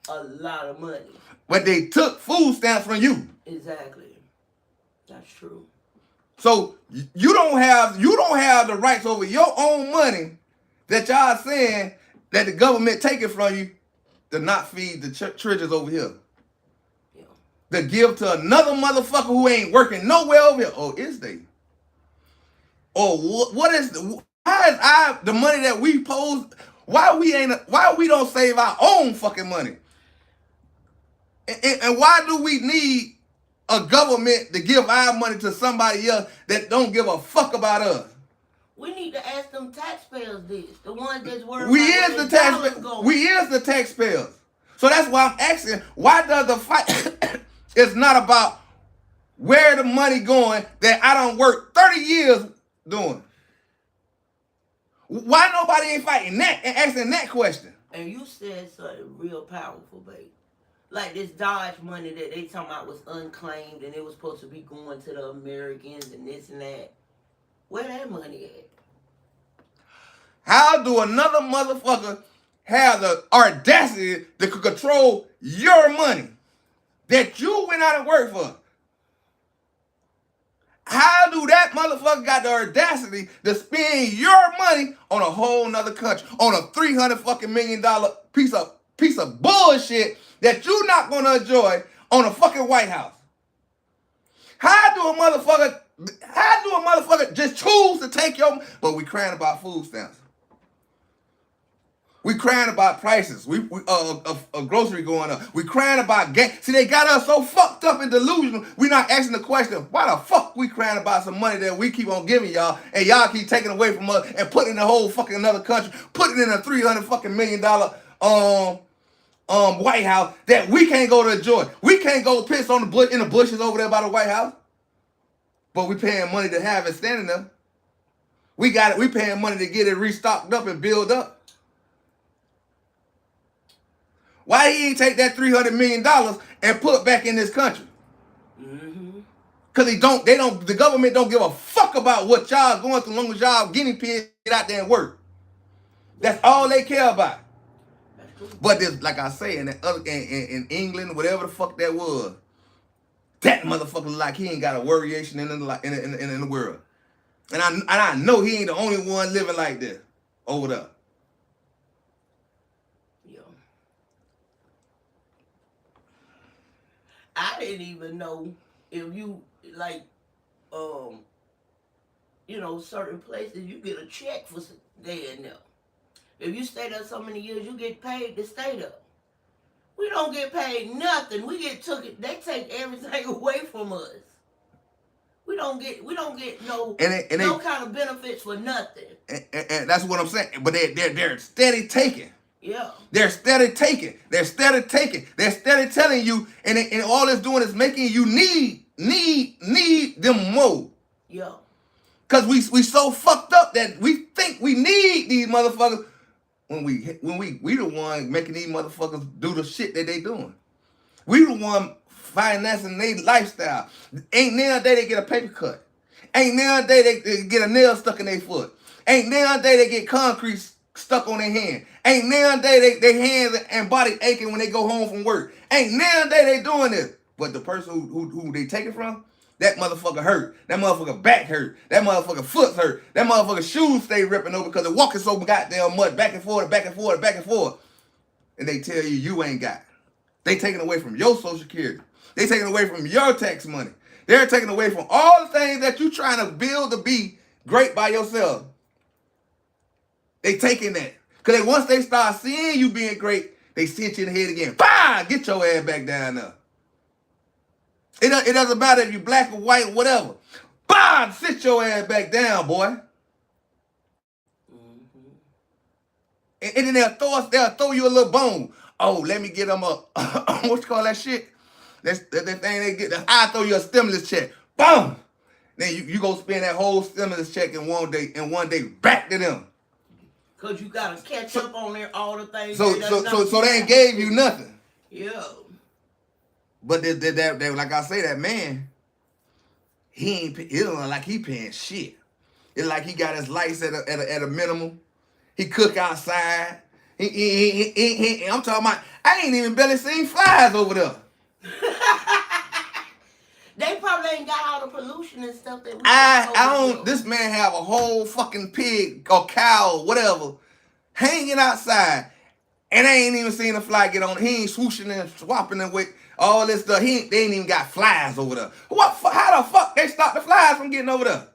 a lot of money. But they took food stamps from you. Exactly. That's true. So you don't have the rights over your own money that y'all saying that the government taking from you to not feed the churches over here. Yeah. To give to another motherfucker who ain't working nowhere over here. Oh, is they? Or what is how is the money that we pose? Why we don't save our own fucking money? And why do we need a government to give our money to somebody else that don't give a fuck about us? We need to ask them taxpayers this. The ones that's worried We about is where the the dollars taxpayers. go. We is the taxpayers. So that's why I'm asking, why does the fight it's not about where the money going that I don't work 30 years doing? Why nobody ain't fighting that and asking that question? And you said something real powerful, babe. Like this Dodge money that they talking about was unclaimed and it was supposed to be going to the Americans and this and that. Where that money at? How do another motherfucker have the audacity to control your money that you went out and worked for? How do that motherfucker got the audacity to spend your money on a whole nother country, on a $300 million piece of bullshit that you not gonna enjoy on a fucking White House? How do a motherfucker just choose to take your? But we crying about food stamps. We crying about prices. We grocery going up. We crying about gas. See, they got us so fucked up and delusional. We not asking the question, why the fuck we crying about some money that we keep on giving y'all, and y'all keep taking away from us and putting in the whole fucking another country, putting in a $300 million White House that we can't go to enjoy. We can't go piss on in the bushes over there by the White House, but we paying money to have it standing there. We got it. We paying money to get it restocked up and build up. Why he ain't take that $300 million and put back in this country? Mm-hmm. Cause the government don't give a fuck about what y'all going through, as long as y'all guinea pigs get out there and work. That's all they care about. But this, like I say, in England, whatever the fuck that was, that motherfucker look like he ain't got a variation in the world. And I know he ain't the only one living like this over there. I didn't even know if you like, certain places you get a check for staying there. If you stay there so many years, you get paid to stay there. We don't get paid nothing. We get they take everything away from us. We don't get no kind of benefits for nothing. And that's what I'm saying. But they're steady taking. Yeah. They're steady taking. They're steady taking. They're steady telling you, and all it's doing is making you need them more. Yeah. Cause we so fucked up that we think we need these motherfuckers when we the one making these motherfuckers do the shit that they doing. We the one financing their lifestyle. Ain't now a day they get a paper cut. Ain't now a day they get a nail stuck in their foot. Ain't now a day they get concrete stuck on their hand. Ain't now a day their hands and body aching when they go home from work. Ain't now a day they doing this. But the person who they take it from, that motherfucker hurt. That motherfucker back hurt. That motherfucker foot hurt. That motherfucker shoes stay ripping over because they're walking so goddamn much back and forth, back and forth, back and forth. And they tell you ain't got. They taking away from your Social Security. They taking away from your tax money. They're taking away from all the things that you trying to build to be great by yourself. They taking that. Because once they start seeing you being great, they sit you in the head again. Bah! Get your ass back down there. It doesn't matter if you're black or white or whatever. Bah! Sit your ass back down, boy. And then they'll throw you a little bone. Oh, let me get them a what you call that shit? That thing they get. I throw you a stimulus check. Boom. Then you go spend that whole stimulus check in one day back to them. Cause you gotta catch up on there all the things. So they ain't gave you nothing. Yeah. But that like I say, that man, it don't look like he paying shit. It's like he got his lights at a minimum. He cook outside. I'm talking about, I ain't even barely seen flies over there. They probably ain't got all the pollution and stuff that we I don't. This man have a whole fucking pig or cow or whatever hanging outside, and I ain't even seen a fly get on. He ain't swooshing and swapping and with all this stuff. They ain't even got flies over there. How the fuck they stop the flies from getting over there?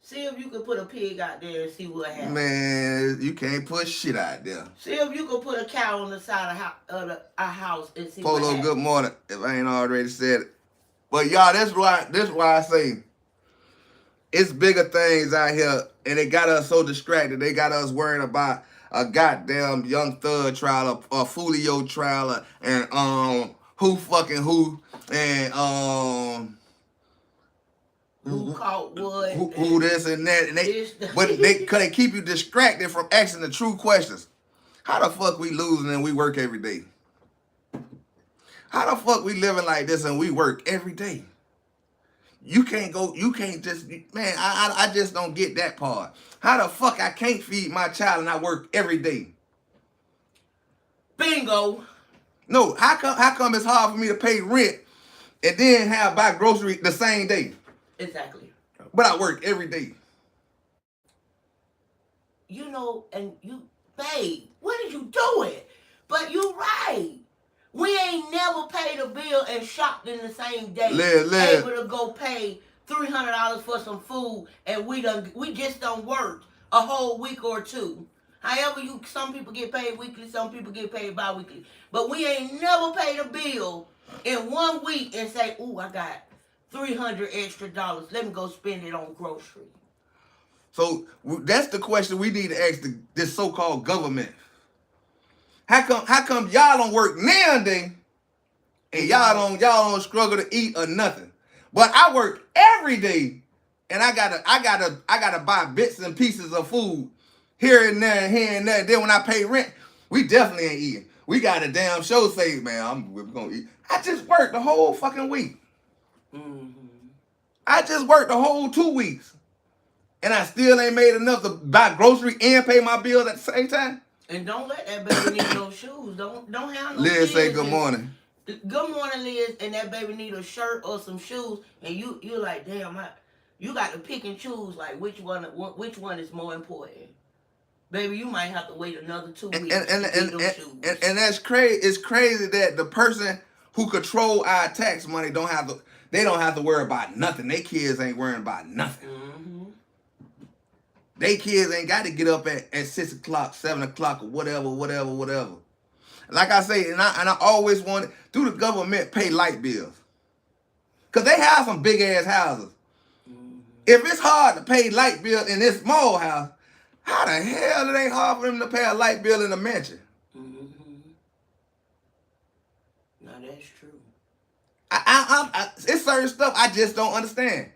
See if you could put a pig out there and see what happens. Man, you can't put shit out there. See if you could put a cow on the side of a house and see Polo, what happens. good morning. If I ain't already said it. But y'all, that's why I say it's bigger things out here, and they got us so distracted. They got us worrying about a goddamn Young Thug trial, a Fulio trial, and who fucking who, and who caught what? Who this and that, and but they keep you distracted from asking the true questions. How the fuck we losing and we work every day? How the fuck we living like this and we work every day? You can't just, man, I just don't get that part. How the fuck I can't feed my child and I work every day? Bingo. No, how come it's hard for me to pay rent and then buy groceries the same day? Exactly. But I work every day. You know, and babe, what are you doing? But you right. We ain't never paid a bill and shopped in the same day. Able to go pay $300 for some food, and we just don't work a whole week or two. However, some people get paid weekly, some people get paid bi-weekly. But we ain't never paid a bill in 1 week and say, ooh, I got $300 extra. Let me go spend it on groceries. So that's the question we need to ask this so-called government. How come y'all don't work nowadays and y'all don't struggle to eat or nothing? But I work every day and I gotta buy bits and pieces of food here and there. Then when I pay rent, we definitely ain't eating. We got a damn show saved, man. We're gonna eat. I just worked the whole fucking week. Mm-hmm. I just worked the whole 2 weeks. And I still ain't made enough to buy grocery and pay my bill at the same time. And don't let that baby need no shoes. Don't have no Liz say good and, morning. Good morning, Liz. And that baby need a shirt or some shoes. And you're like, damn, you got to pick and choose like which one is more important. Baby, you might have to wait another 2 weeks to get those shoes. And that's crazy. It's crazy that the person who control our tax money don't have to worry about nothing. They kids ain't worrying about nothing. Mm-hmm. They kids ain't got to get up at 6 o'clock, 7 o'clock, or whatever. Like I say, and I always wanted, do the government pay light bills? Because they have some big-ass houses. Mm-hmm. If it's hard to pay light bill in this small house, how the hell it ain't hard for them to pay a light bill in a mansion? Mm-hmm. No, that's true. It's certain stuff I just don't understand.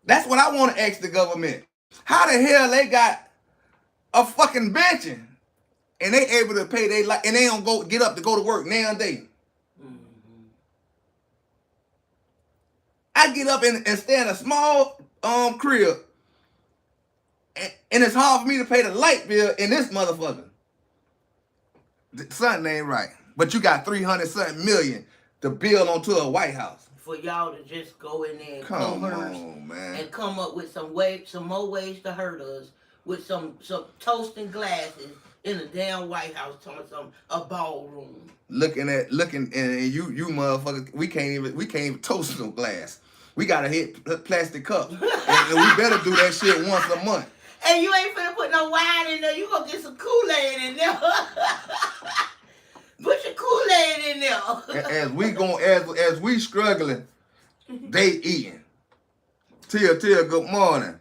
That's what I want to ask the government. How the hell they got a fucking mansion and they able to pay they and they don't get up to go to work nowadays? Mm-hmm. I get up and stay in a small crib and it's hard for me to pay the light bill in this motherfucker. Something ain't right. But you got 300-something million to build onto a White House. For y'all to just go in there and come on, man, and come up with some more ways to hurt us with some toasting glasses in the damn White House talking something, a ballroom. looking, and you motherfuckers, we can't even toast no glass. We gotta hit plastic cups, and we better do that shit once a month. And you ain't finna put no wine in there. You gonna get some Kool-Aid in there. Put your Kool-Aid in there. As we struggling, they eating. Tia, good morning.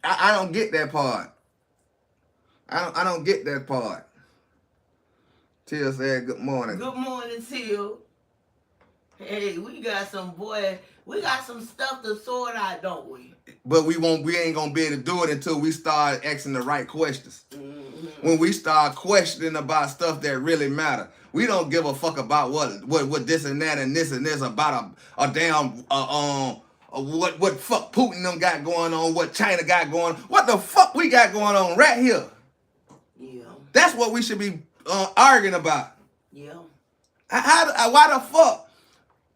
I don't get that part. I don't get that part. Tia said good morning. Good morning, Till. Hey, we got some stuff to sort out, don't we? But we ain't gonna be able to do it until we start asking the right questions. Mm-hmm. When we start questioning about stuff that really matter. We don't give a fuck about what this and that and this about a damn what fuck Putin them got going on, what China got going on, what the fuck we got going on right here. Yeah. That's what we should be arguing about. Yeah. Why the fuck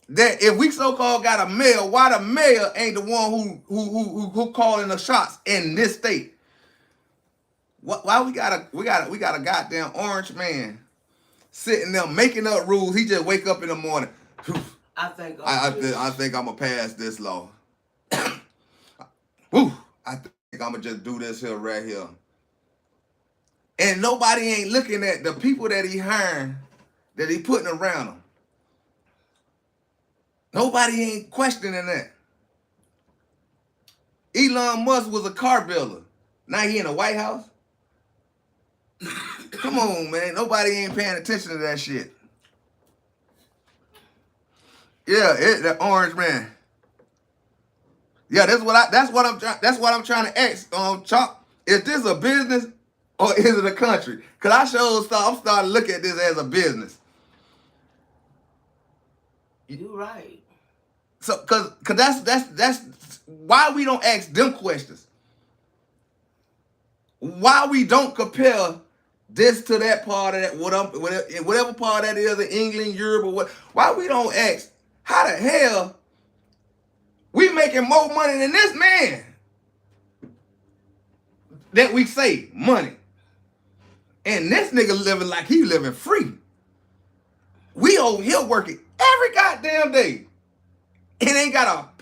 that if we so-called got a mayor, why the mayor ain't the one who calling the shots in this state? Why we got a goddamn orange man sitting there making up rules? He just wake up in the morning. I think I'm gonna pass this law. Whew, I think I'm gonna just do this here right here. And nobody ain't looking at the people that he hiring, that he putting around him. Nobody ain't questioning that. Elon Musk was a car builder. Now he in the White House. Come on, man. Nobody ain't paying attention to that shit. Yeah, the orange man. Yeah, that's what I'm trying to ask. Chop, is this a business or is it a country? Cause I'm starting to look at this as a business. You're right. So, cause that's why we don't ask them questions. Why we don't compare this to that part of that, whatever part that is in England, Europe, or what? Why we don't ask how the hell we making more money than this man that we say money, and this nigga living like he living free. We over here working every goddamn day. We ain't got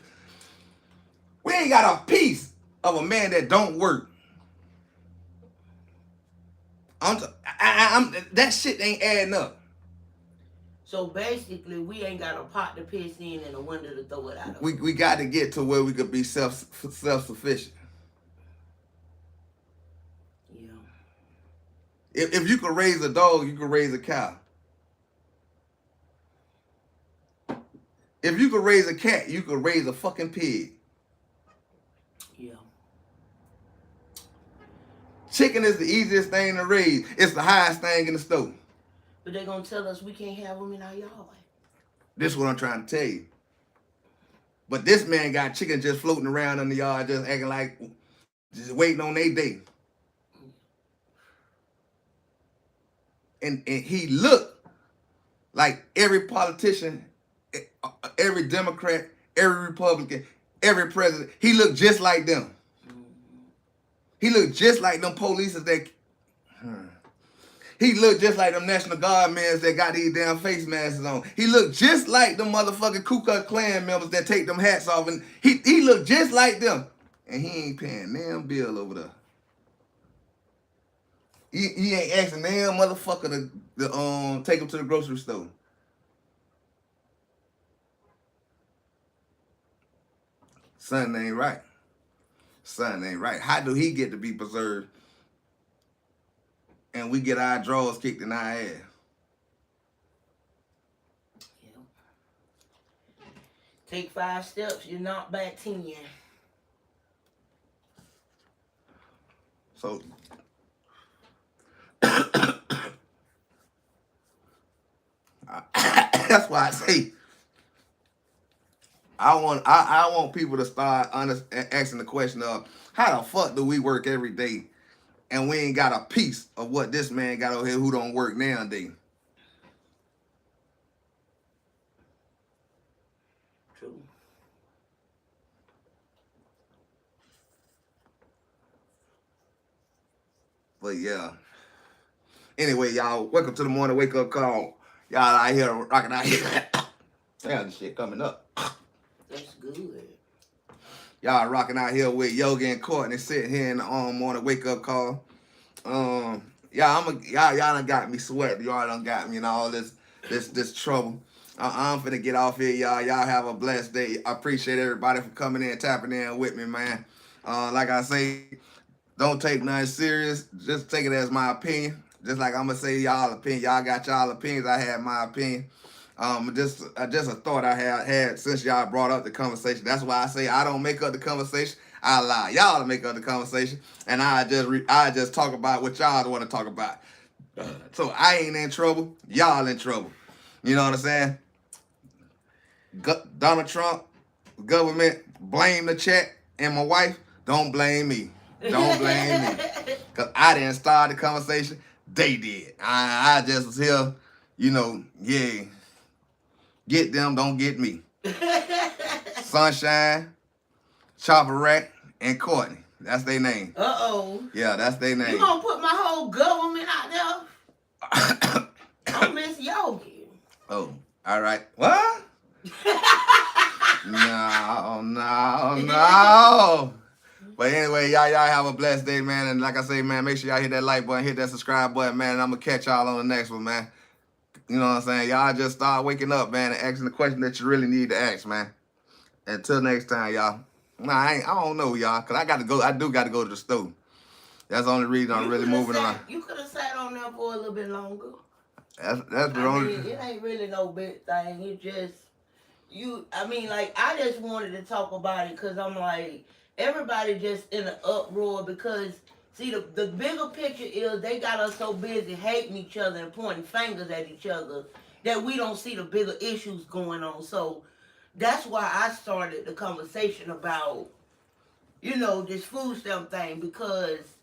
a piece of a man that don't work. That shit ain't adding up. So basically, we ain't got a pot to piss in and a window to throw it out of. We got to get to where we could be self-sufficient. Yeah. If you could raise a dog, you could raise a cow. If you could raise a cat, you could raise a fucking pig. Yeah. Chicken is the easiest thing to raise. It's the highest thing in the store. But they're going to tell us we can't have them in our yard. This is what I'm trying to tell you. But this man got chicken just floating around in the yard, just acting like, just waiting on their day. And he looked like every politician, every Democrat, every Republican, every president. He looked just like them. He looked just like them police that. He looked just like them National Guard men that got these damn face masks on. He looked just like them motherfucking Ku Klux Klan members that take them hats off. And he looked just like them. And he ain't paying damn bill over there. He ain't asking damn motherfucker to take him to the grocery store. Something ain't right. Something ain't right. How do he get to be preserved and we get our drawers kicked in our ass? Yeah. Take 5 steps, you're not back 10. So that's why I say I want people to start asking the question of how the fuck do we work every day and we ain't got a piece of what this man got over here who don't work nowadays. True. But yeah, Anyway, y'all, welcome to the morning wake up call. Y'all out here rocking out here. Damn, this shit coming up. That's good. Y'all rocking out here with Yogi and Courtney sitting here in the morning wake up call. Y'all done got me sweating. Y'all done got me in all this trouble. I'm finna get off here, y'all. Y'all have a blessed day. I appreciate everybody for coming in, tapping in with me, man. Like I say, don't take nothing serious. Just take it as my opinion. Just like I'm gonna say y'all opinion. Y'all got y'all opinions. I had my opinion. Just a thought I had since y'all brought up the conversation. That's why I say I don't make up the conversation. I allow y'all to make up the conversation, and I just talk about what y'all want to talk about. So I ain't in trouble. Y'all in trouble. You know what I'm saying? Donald Trump, government, blame the check, and my wife, don't blame me. Don't blame me. Because I didn't start the conversation. They did. I just was here, yeah. Get them, don't get me. Sunshine, Chopper Rack, and Courtney. That's their name. Uh-oh. Yeah, that's their name. You gonna put my whole government out there? I miss Yogi. Oh, all right. What? No. But anyway, y'all have a blessed day, man. And like I say, man, make sure y'all hit that like button, hit that subscribe button, man. And I'm going to catch y'all on the next one, man. You know what I'm saying? Y'all just start waking up, man, and asking the question that you really need to ask, man. Until next time, y'all. Nah, I don't know, y'all, because I do got to go to the store. That's the only reason I'm really moving around. You could have sat on there for a little bit longer. That's the only... It ain't really no big thing. It just... I just wanted to talk about it because I'm like, everybody just in an uproar because, see, the bigger picture is they got us so busy hating each other and pointing fingers at each other that we don't see the bigger issues going on. So that's why I started the conversation about, this food stamp thing because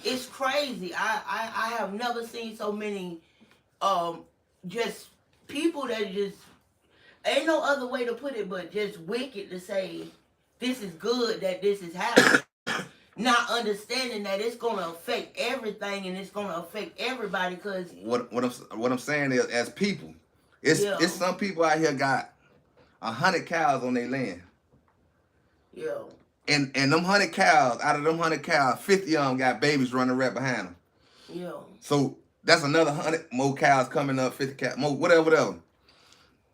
it's crazy. I have never seen so many just people that just... Ain't no other way to put it but just wicked to say this is good that this is happening. Not understanding that it's gonna affect everything and it's gonna affect everybody because what I'm saying is as people, it's some people out here got 100 cows on their land. Yeah. And them 100 cows, out of them 100 cows, 50 of them got babies running right behind them. Yeah. So that's another 100 more cows coming up, 50 cows, more, whatever.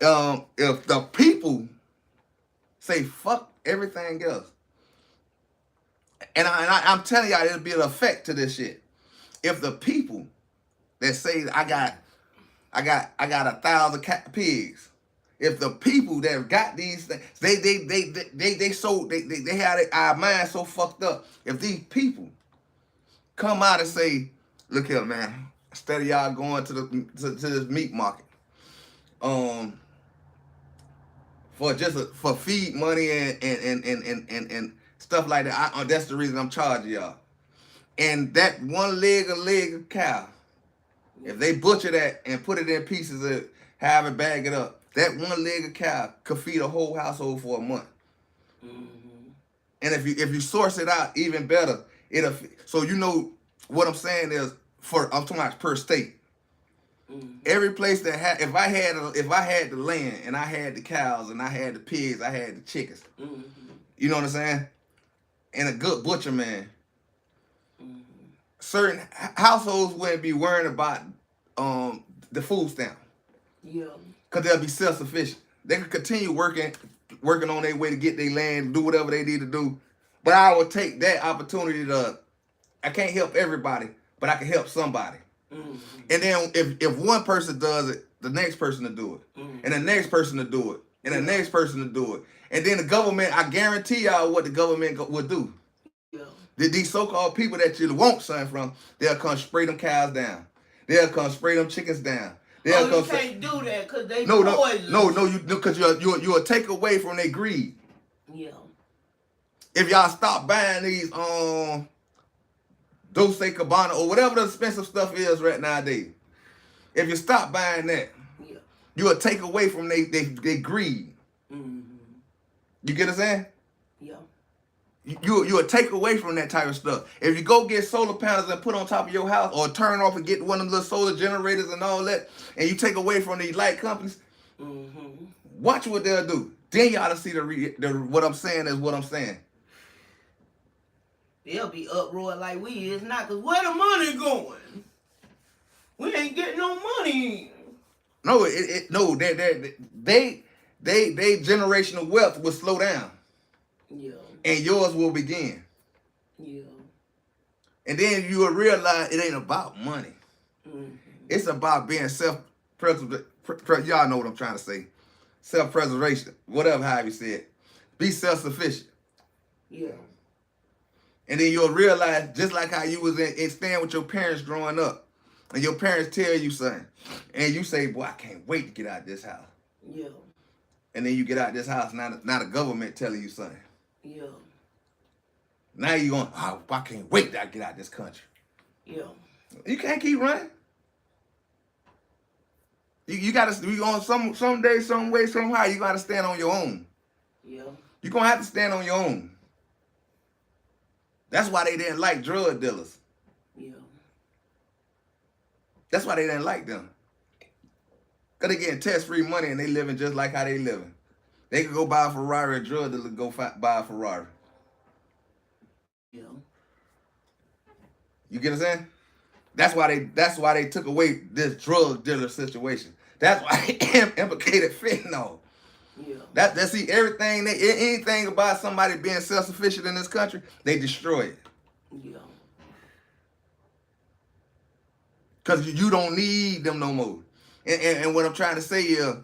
If the people say fuck everything else, and I'm telling y'all, it'll be an effect to this shit. If the people that say I got 1,000 pigs, if the people that got these things, they had our mind so fucked up. If these people come out and say, look here, man, instead of y'all going to this meat market, for feed money and stuff like that. That's the reason I'm charging y'all. And that one leg of cow, if they butcher that and put it in pieces of however bag it up, that one leg of cow could feed a whole household for a month. Mm-hmm. And if you source it out even better, so what I'm saying is I'm talking about per state. Mm-hmm. Every place that if I had the land and I had the cows and I had the pigs, I had the chickens. Mm-hmm. You know what I'm saying? And a good butcher man. Mm-hmm. Certain households wouldn't be worrying about the food stamp. Yeah. Cause they'll be self-sufficient. They can continue working on their way to get their land, do whatever they need to do. But I would take that opportunity I can't help everybody, but I can help somebody. Mm-hmm. And then if one person does it, the next person to do it. Mm-hmm. And the next person to do it. And the next person to do it. And then the government, I guarantee y'all what the government would do. Yeah. These so-called people that you want something from, they'll come spray them cows down. They'll come spray them chickens down. You can't do that because they poison. No, because you'll take away from their greed. Yeah. If y'all stop buying these Dulce Cabana or whatever the expensive stuff is right nowadays, if you stop buying that, you'll take away from their greed. Mm-hmm. You get what I'm saying? Yeah. you'll take away from that type of stuff. If you go get solar panels and put on top of your house, or turn off and get one of them little solar generators and all that, and you take away from these light companies, watch what they'll do. Then y'all to see what I'm saying is what I'm saying. They'll be uproar like we is not, because where the money going? We ain't getting no money. No, they generational wealth will slow down. Yeah. And yours will begin. Yeah. And then you will realize it ain't about money. It's about being self-preservation. Y'all know what I'm trying to say. Self-preservation. Whatever, how you say it. Be self-sufficient. Yeah. And then you'll realize, just like how you was in staying with your parents growing up, and your parents tell you something, and you say, boy, I can't wait to get out of this house. Yeah. And then you get out of this house, now the government telling you something. Yeah. Now you going, oh, I can't wait to get out of this country. Yeah. You can't keep running. You gotta, some day, some way, somehow, you gotta stand on your own. Yeah. You're gonna have to stand on your own. That's why they didn't like drug dealers. Yeah. That's why they didn't like them. Because they getting tax-free money and they living just like how they living. They could go buy a Ferrari, a drug dealer go buy a Ferrari. Yeah. You get what I'm saying? That's why they took away this drug dealer situation. That's why they implicated fentanyl. Yeah. That's see everything anything about somebody being self-sufficient in this country, they destroy it. Yeah. Cause you don't need them no more. And what I'm trying to say is,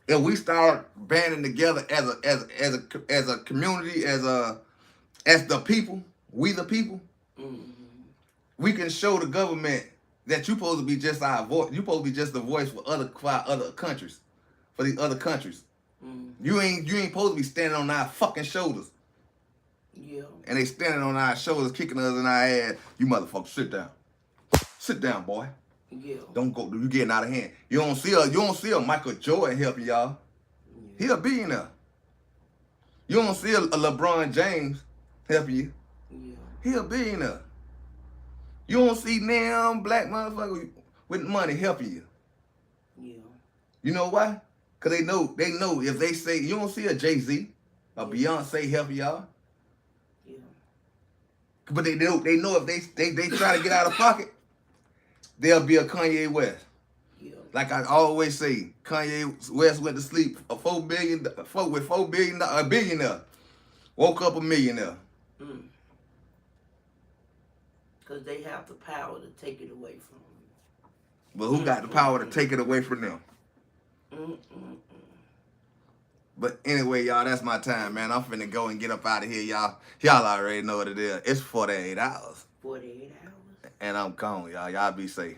if we start banding together as a community, as the people, we the people, we can show the government that you're supposed to be just our voice. You're supposed to be just the voice for other countries, for these other countries. You ain't supposed to be standing on our fucking shoulders. Yeah. And they standing on our shoulders, kicking us in our ass. You motherfucker, sit down. Sit down, boy. Yeah. Don't go. You getting out of hand. You don't see a Michael Jordan helping y'all. Yeah. He a billionaire. You don't see a LeBron James helping you. Yeah. He a billionaire. You don't see damn black motherfucker with money helping you. Yeah. You know why? Cause they know if they say, you don't see a Jay-Z, a Beyonce helping y'all. Yeah. But they know if they try to get out of pocket, there'll be a Kanye West. Yeah. Like I always say, Kanye West went to sleep a billionaire. Woke up a millionaire. Because they have the power to take it away from them. But who got the power to take it away from them? But anyway, y'all, that's my time, man. I'm finna go and get up out of here, y'all. Y'all already know what it is. It's 48 hours. 48 hours. And I'm gone, y'all. Y'all be safe.